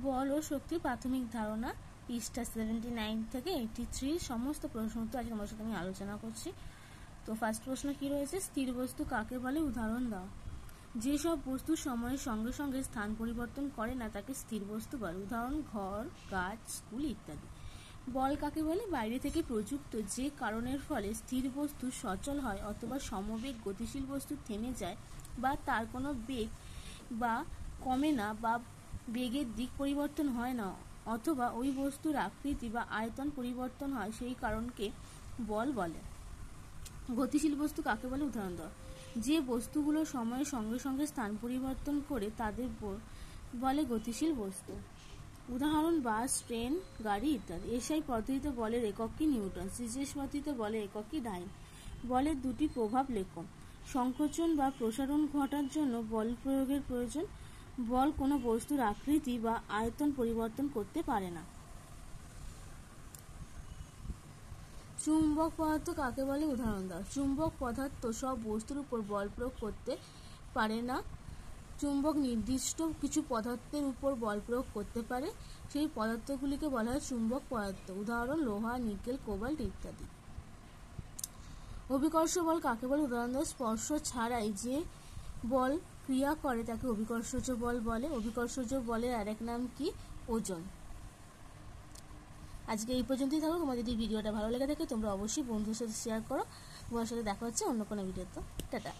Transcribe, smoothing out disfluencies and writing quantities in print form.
বল ও শক্তির প্রাথমিক ধারণা, পৃষ্ঠা 79 থেকে 83 সমস্ত প্রশ্ন উত্তর আজকে আমার সাথে আমি আলোচনা করছি। তো ফার্স্ট প্রশ্ন কি রয়েছে, স্থির বস্তু কাকে বলে, উদাহরণ দাও। যেসব বস্তু সময়ের সঙ্গে সঙ্গে স্থান পরিবর্তন করে না তাকে স্থির বস্তু বলে, উদাহরণ ঘর, গাছ, স্কুল ইত্যাদি। বল কাকে বলে, বাইরে থেকে প্রযুক্ত যে কারণের ফলে স্থির বস্তু সচল হয় অথবা সমবেগ গতিশীল বস্তু থেমে যায় বা তার কোনো বেগ বা কমে না বা বেগের দিক পরিবর্তন হয় না অথবা ওই বস্তুর আকৃতি বা আয়তন পরিবর্তন হয়, সেই কারণকে বল বলে। গতিশীল বস্তু কাকে বলে, উদাহরণ দাও। যে বস্তুগুলো সময়ের সঙ্গে সঙ্গে স্থান পরিবর্তন করে তাদের বলে গতিশীল বস্তু, উদাহরণ বাস, ট্রেন, গাড়ি ইত্যাদি। এসআই পদ্ধতিতে বলের একক কি, নিউটন। সিজিএস পদ্ধতিতে বলের একক কি, ডাইন। বলের দুটি প্রভাব লেখো। সংকোচন বা প্রসারণ ঘটার জন্য বল প্রয়োগের প্রয়োজন। বল কোনো বস্তুর আকৃতি বা আয়তন পরিবর্তন করতে পারে না। চুম্বক পদার্থ কাকে বলে, উদাহরণ দাও। চুম্বক পদার্থ সব বস্তুর উপর বল প্রয়োগ করতে পারে না। চুম্বক নির্দিষ্ট কিছু পদার্থের উপর বল প্রয়োগ করতে পারে, সেই পদার্থগুলিকে বলা হয় চুম্বক পদার্থ, উদাহরণ লোহা, নিকেল, কোবাল্ট ইত্যাদি। অভিকর্ষ বল কাকে বলে, উদাহরণ দাও। স্পর্শ ছাড়াই যে বল ক্রিয়া করে তাকে অভিকর্ষজ বল বলে। অভিকর্ষজ বলের আরেক নাম কি, ওজন। আজকে এই পর্যন্তই থাকো। তোমার যদি ভিডিওটা ভালো লেগে থাকে তোমরা অবশ্যই বন্ধুদের সাথে শেয়ার করো। তোমার সাথে দেখা হচ্ছে অন্য কোনো ভিডিওতে। টাটা।